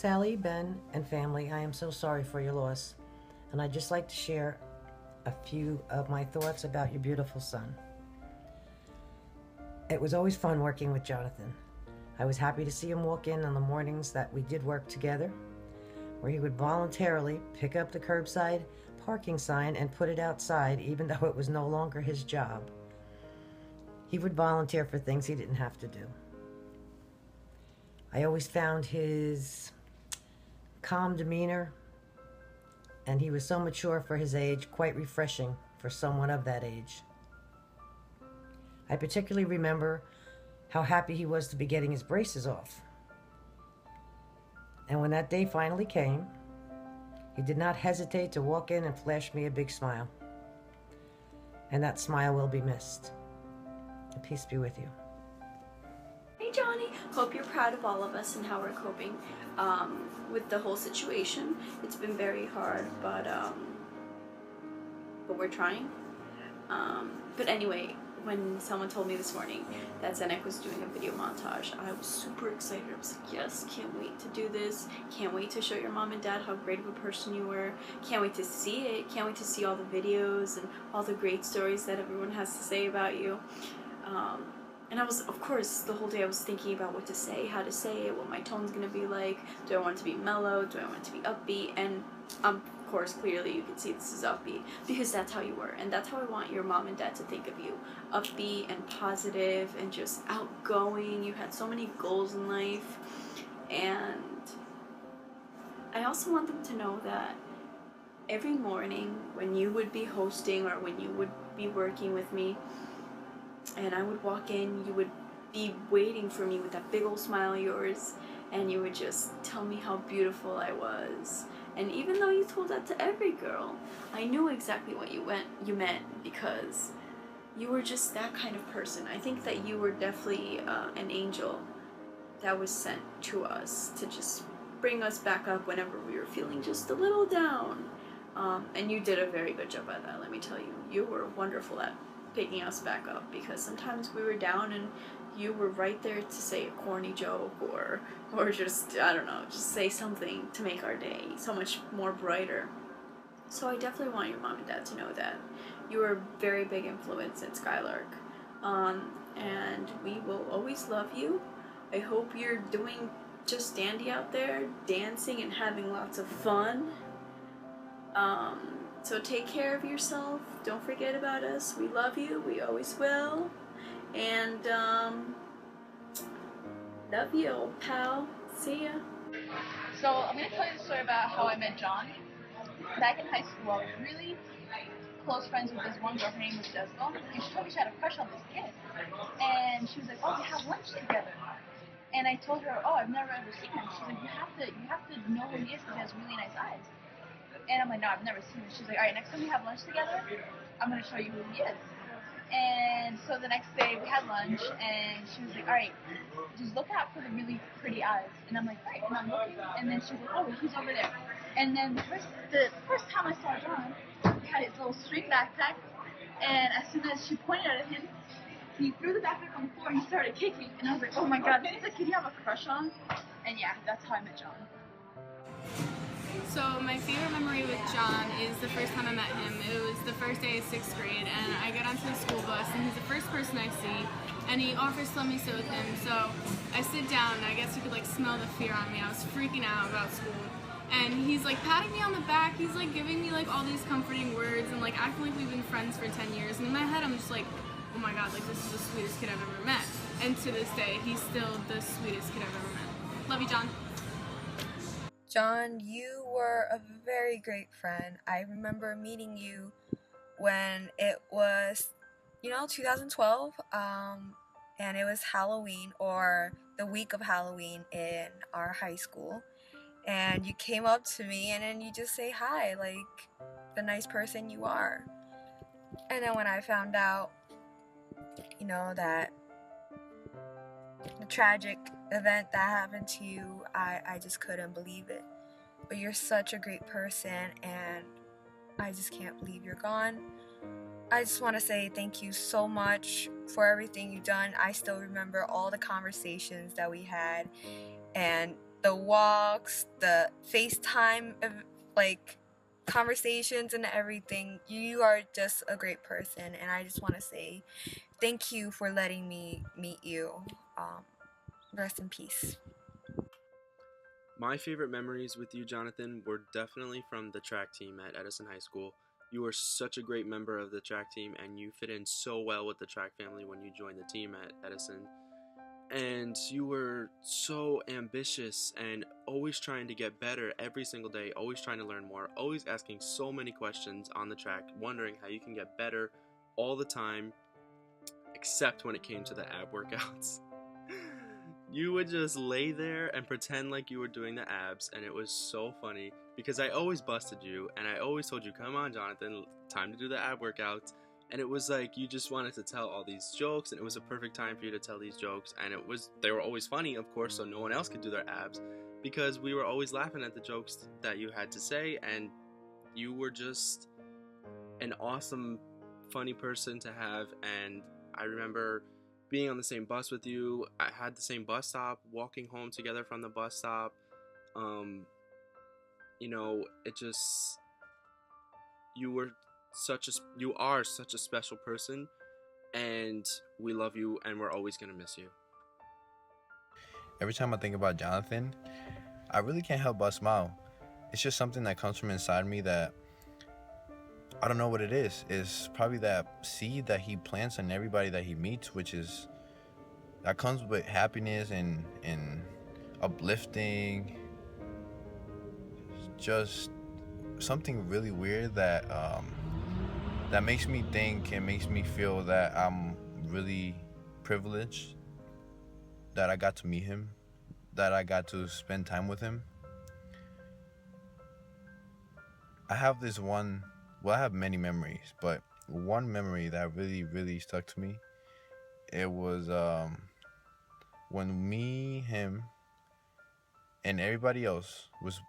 Sally, Ben, and family, I am so sorry for your loss, and I'd just like to share a few of my thoughts about your beautiful son. It was always fun working with Jonathan. I was happy to see him walk in on the mornings that we did work together, where he would voluntarily pick up the curbside parking sign and put it outside, even though it was no longer his job. He would volunteer for things he didn't have to do. I always found his calm demeanor, and he was so mature for his age, quite refreshing for someone of that age. I particularly remember how happy he was to be getting his braces off. And when that day finally came, he did not hesitate to walk in and flash me a big smile. And that smile will be missed. And peace be with you. Hey Johnny, hope you're proud of all of us and how we're coping with the whole situation. It's been very hard, but we're trying. But anyway, when someone told me this morning that Zenek was doing a video montage, I was super excited. I was like, yes, can't wait to do this. Can't wait to show your mom and dad how great of a person you were. Can't wait to see it. Can't wait to see all the videos and all the great stories that everyone has to say about you. And I was, of course, the whole day I was thinking about what to say, how to say it, what my tone's gonna be like. Do I want it to be mellow? Do I want it to be upbeat? And of course, clearly you can see this is upbeat because that's how you were, and that's how I want your mom and dad to think of you: upbeat and positive and just outgoing. You had so many goals in life, and I also want them to know that every morning when you would be hosting or when you would be working with me, and I would walk in, you would be waiting for me with that big old smile of yours, and you would just tell me how beautiful I was. And even though you told that to every girl, I knew exactly what you meant because you were just that kind of person. I think that you were definitely an angel that was sent to us to just bring us back up whenever we were feeling just a little down. And you did a very good job at that, let me tell you. You were wonderful at picking us back up because sometimes we were down and you were right there to say a corny joke or just, I don't know, just say something to make our day so much more brighter. So I definitely want your mom and dad to know that you were a very big influence in Skylark. And we will always love you. I hope you're doing just dandy out there, dancing and having lots of fun. So take care of yourself. Don't forget about us. We love you. We always will. And love you, old pal. See ya. So I'm going to tell you the story about how I met John. Back in high school, I was really close friends with this one girl. Her name was Jessica, and she told me she had a crush on this kid. And she was like, "Oh, we have lunch together." And I told her, "Oh, I've never ever seen him." She's like, "You have to know who he is because he has really nice eyes." And I'm like, "No, I've never seen him." She's like, "All right, next time we have lunch together, I'm going to show you who he is." And so the next day we had lunch, and she was like, "All right, just look out for the really pretty eyes." And I'm like, "Right." And I'm looking, and then she's like, "Oh, he's over there." And then the first time I saw John, he had his little string backpack, and as soon as she pointed at him, he threw the backpack on the floor and he started kicking. And I was like, "Oh my God, this is the kid you have a crush on." And yeah, that's how I met John. So my favorite memory with John is the first time I met him. It was the first day of 6th grade, and I get onto the school bus, and he's the first person I see, and he offers to let me sit with him. So I sit down, and I guess you could like smell the fear on me. I was freaking out about school, and he's like patting me on the back. He's like giving me like all these comforting words, and like acting like we've been friends for 10 years. And in my head, I'm just like, oh my God, like this is the sweetest kid I've ever met. And to this day, he's still the sweetest kid I've ever met. Love you, John. John, you were a very great friend. I remember meeting you when it was, 2012, and it was Halloween or the week of Halloween in our high school. And you came up to me and then you just say hi, like the nice person you are. And then when I found out, that the tragic event that happened to you, I just couldn't believe it. But you're such a great person, and I just can't believe you're gone. I just want to say thank you so much for everything you've done. I still remember all the conversations that we had, and the walks, the FaceTime, like conversations and everything. You are just a great person, and I just want to say thank you for letting me meet you. Rest in peace. My favorite memories with you, Jonathan, were definitely from the track team at Edison High School. You were such a great member of the track team, and you fit in so well with the track family when you joined the team at Edison. And you were so ambitious and always trying to get better every single day, always trying to learn more, always asking so many questions on the track, wondering how you can get better all the time, except when it came to the ab workouts. You would just lay there and pretend like you were doing the abs, and it was so funny because I always busted you, and I always told you, come on, Jonathan, time to do the ab workouts. And it was like you just wanted to tell all these jokes, and it was a perfect time for you to tell these jokes, and they were always funny, of course, so no one else could do their abs because we were always laughing at the jokes that you had to say, and you were just an awesome, funny person to have. And I remember being on the same bus with you. I had the same bus stop, walking home together from the bus stop. It just, you are such a special person, and we love you, and we're always gonna miss you. Every time I think about Jonathan, I really can't help but smile. It's just something that comes from inside me that I don't know what it is. It's probably that seed that he plants in everybody that he meets, that comes with happiness and uplifting. Just something really weird that makes me think and makes me feel that I'm really privileged that I got to meet him, that I got to spend time with him. I have many memories, but one memory that really, really stuck to me, it was when me, him, and everybody else was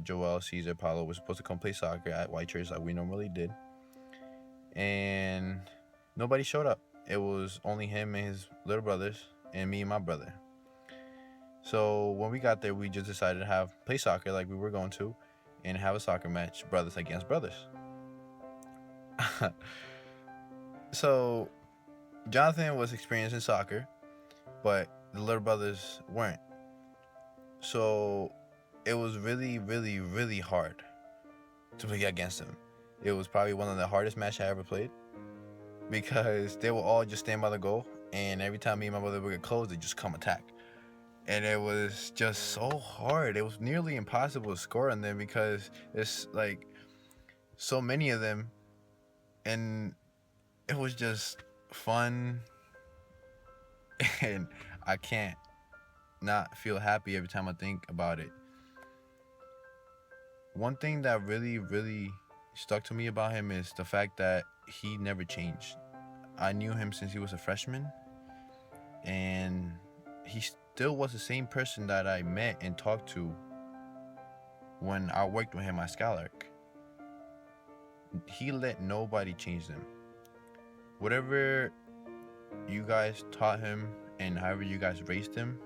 Joel, Caesar, Paulo was supposed to come play soccer at White Church like we normally did. And nobody showed up. It was only him and his little brothers and me and my brother. So when we got there, we just decided to play soccer like we were going to and have a soccer match, brothers against brothers. So Jonathan was experienced in soccer, but the little brothers weren't. So it was really, really, really hard to play against them. It was probably one of the hardest matches I ever played because they would all just stand by the goal, and every time me and my brother would get close, they'd just come attack. And it was just so hard. It was nearly impossible to score on them because there's like so many of them, and it was just fun. And I can't not feel happy every time I think about it. One thing that really, really stuck to me about him is the fact that he never changed. I knew him since he was a freshman, and he still was the same person that I met and talked to when I worked with him at Skylark. He let nobody change them. Whatever you guys taught him and however you guys raised him,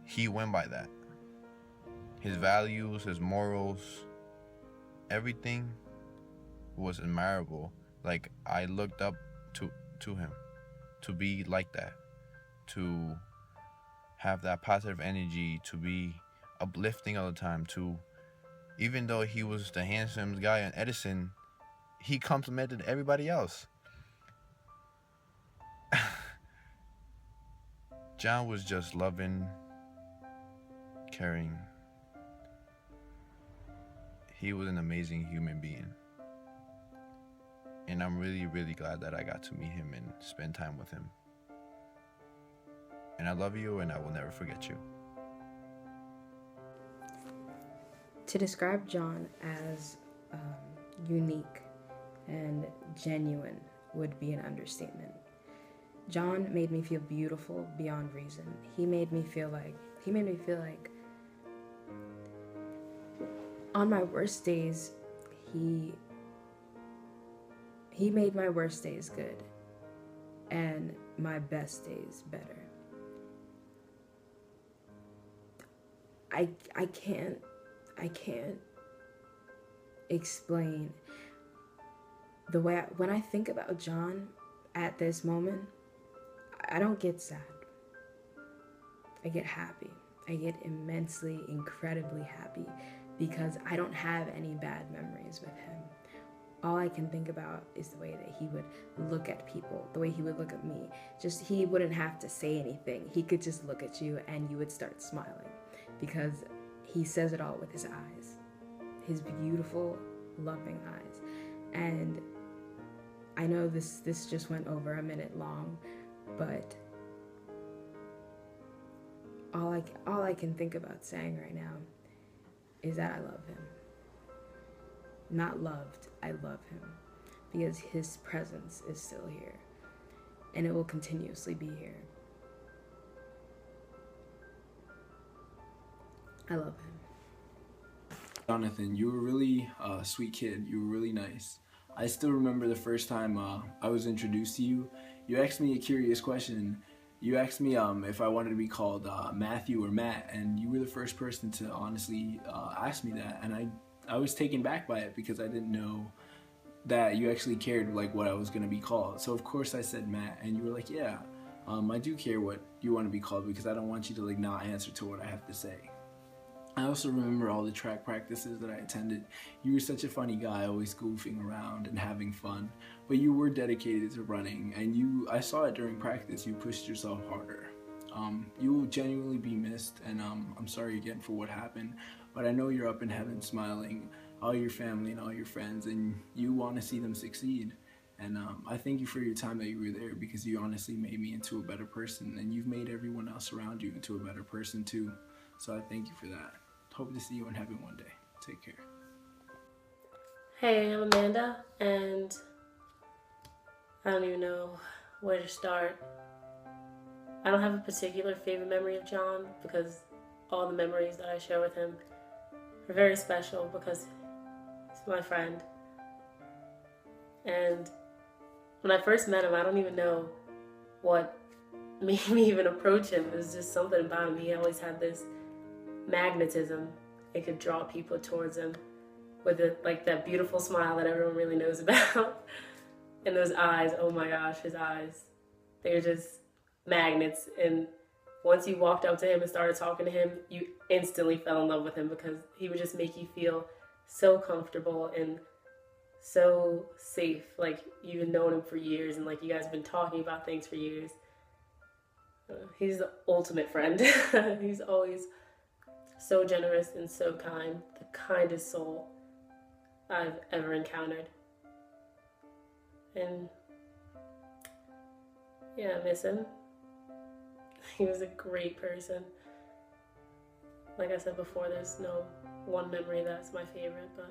he went by that. His values, his morals, everything was admirable. Like, I looked up to him to be like that, to have that positive energy, to be uplifting all the time, to, even though he was the handsomest guy in Edison, he complimented everybody else. John was just loving, caring. He was an amazing human being. And I'm really, really glad that I got to meet him and spend time with him. And I love you, and I will never forget you. To describe John as unique and genuine would be an understatement. John made me feel beautiful beyond reason. He made me feel like on my worst days, he made my worst days good and my best days better. I can't explain the way when I think about John at this moment, I don't get sad. I get happy. I get immensely, incredibly happy because I don't have any bad memories with him. All I can think about is the way that he would look at people, the way he would look at me. Just, he wouldn't have to say anything. He could just look at you and you would start smiling because he says it all with his eyes, his beautiful, loving eyes. And I know this just went over a minute long, but all I can think about saying right now is that I love him. Not loved, I love him because his presence is still here and it will continuously be here. I love him. Jonathan, you were really a sweet kid. You were really nice. I still remember the first time I was introduced to you. You asked me a curious question. You asked me if I wanted to be called Matthew or Matt, and you were the first person to honestly ask me that. And I was taken back by it because I didn't know that you actually cared like what I was going to be called. So of course I said Matt, and you were like, yeah, I do care what you want to be called because I don't want you to like not answer to what I have to say. I also remember all the track practices that I attended. You were such a funny guy, always goofing around and having fun, but you were dedicated to running, and I saw it during practice. You pushed yourself harder. You will genuinely be missed, and I'm sorry again for what happened, but I know you're up in heaven smiling, all your family and all your friends, and you want to see them succeed. And I thank you for your time that you were there because you honestly made me into a better person, and you've made everyone else around you into a better person too. So I thank you for that. Hope to see you in heaven one day. Take care. Hey, I'm Amanda, and I don't even know where to start. I don't have a particular favorite memory of John because all the memories that I share with him are very special because he's my friend. And when I first met him, I don't even know what made me even approach him. It was just something about him. He always had this magnetism. It could draw people towards him with like that beautiful smile that everyone really knows about. And those eyes, oh my gosh, his eyes, they're just magnets. And once you walked up to him and started talking to him, you instantly fell in love with him because he would just make you feel so comfortable and so safe. Like you've known him for years and like you guys have been talking about things for years. He's the ultimate friend. He's always so generous and so kind, the kindest soul I've ever encountered. And yeah, I miss him. He was a great person. Like I said before, there's no one memory that's my favorite, but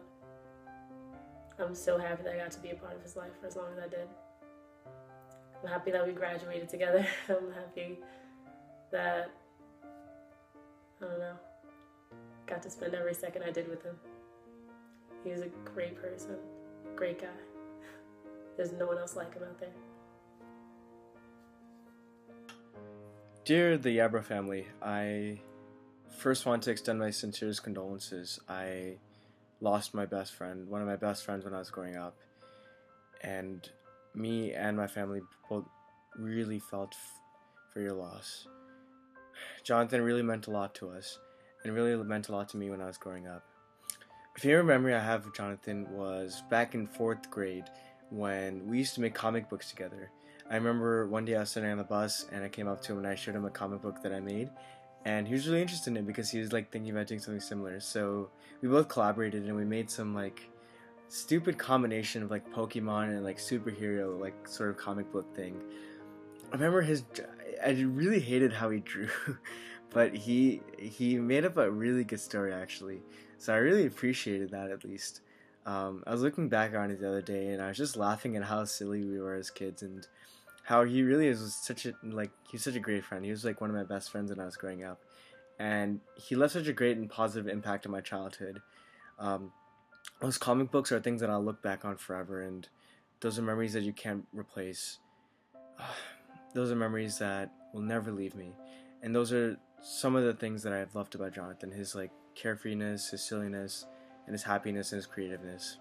I'm so happy that I got to be a part of his life for as long as I did. I'm happy that we graduated together. I'm happy that, I don't know, got to spend every second I did with him. He was a great person, great guy. There's no one else like him out there. Dear the Yabra family, I first want to extend my sincerest condolences. I lost my best friend, one of my best friends when I was growing up, and me and my family both really felt for your loss. Jonathan really meant a lot to us, and really meant a lot to me when I was growing up. A favorite memory I have of Jonathan was back in 4th grade when we used to make comic books together. I remember one day I was sitting on the bus and I came up to him and I showed him a comic book that I made, and he was really interested in it because he was like thinking about doing something similar. So we both collaborated and we made some like stupid combination of like Pokemon and like superhero like sort of comic book thing. I remember I really hated how he drew, but he made up a really good story actually. So I really appreciated that at least. I was looking back on it the other day and I was just laughing at how silly we were as kids and how he really was he's such a great friend. He was like one of my best friends when I was growing up. And he left such a great and positive impact on my childhood. Those comic books are things that I'll look back on forever, and those are memories that you can't replace. Those are memories that will never leave me. And those are some of the things that I've loved about Jonathan, his like carefreeness, his silliness, and his happiness and his creativeness.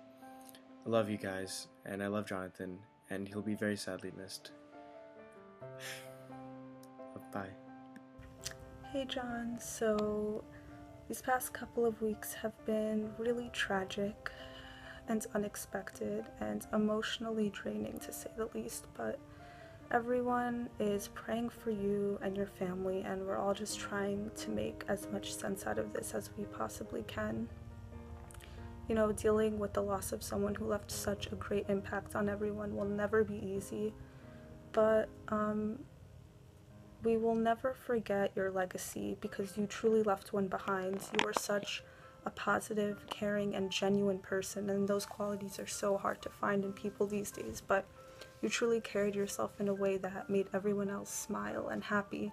I love you guys, and I love Jonathan, and he'll be very sadly missed. Bye. Hey John, so these past couple of weeks have been really tragic and unexpected and emotionally draining, to say the least, but everyone is praying for you and your family, and we're all just trying to make as much sense out of this as we possibly can. You know, dealing with the loss of someone who left such a great impact on everyone will never be easy, but we will never forget your legacy because you truly left one behind. You were such a positive, caring, and genuine person, and those qualities are so hard to find in people these days, but you truly carried yourself in a way that made everyone else smile and happy.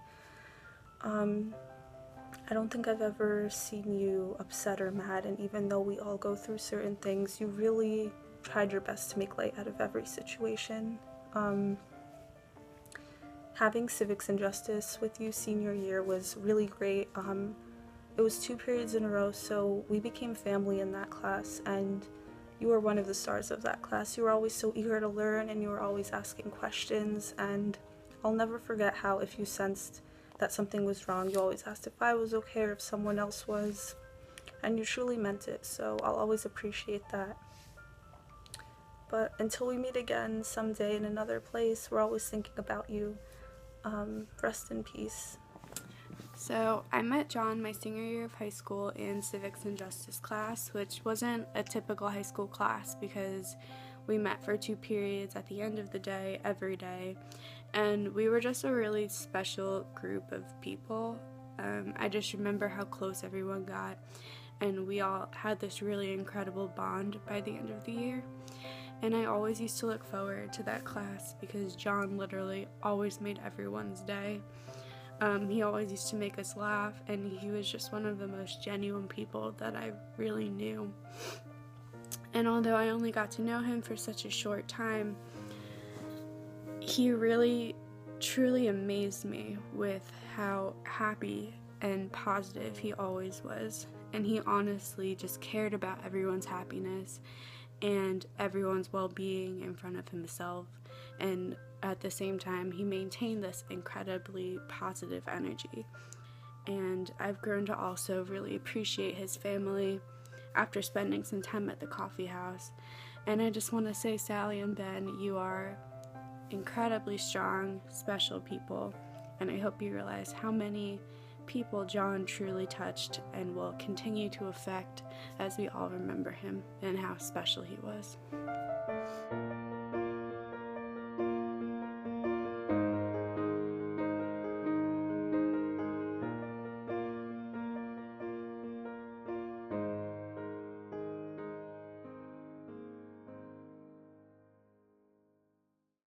I don't think I've ever seen you upset or mad, and even though we all go through certain things, you really tried your best to make light out of every situation. Having civics and justice with you senior year was really great. It was 2 periods in a row, so we became family in that class, and you were one of the stars of that class. You were always so eager to learn, and you were always asking questions, and I'll never forget how if you sensed that something was wrong, you always asked if I was okay or if someone else was, and you truly meant it, so I'll always appreciate that. But until we meet again someday in another place, we're always thinking about you. Rest in peace. So I met John my senior year of high school in civics and justice class, which wasn't a typical high school class because we met for 2 periods at the end of the day, every day, and we were just a really special group of people. I just remember how close everyone got, and we all had this really incredible bond by the end of the year. And I always used to look forward to that class because John literally always made everyone's day. He always used to make us laugh, and he was just one of the most genuine people that I really knew. And although I only got to know him for such a short time, he really, truly amazed me with how happy and positive he always was. And he honestly just cared about everyone's happiness and everyone's well-being in front of himself, and at the same time he maintained this incredibly positive energy. And I've grown to also really appreciate his family after spending some time at the coffee house. And I just want to say, Sally and Ben, you are incredibly strong, special people, and I hope you realize how many people John truly touched and will continue to affect as we all remember him and how special he was.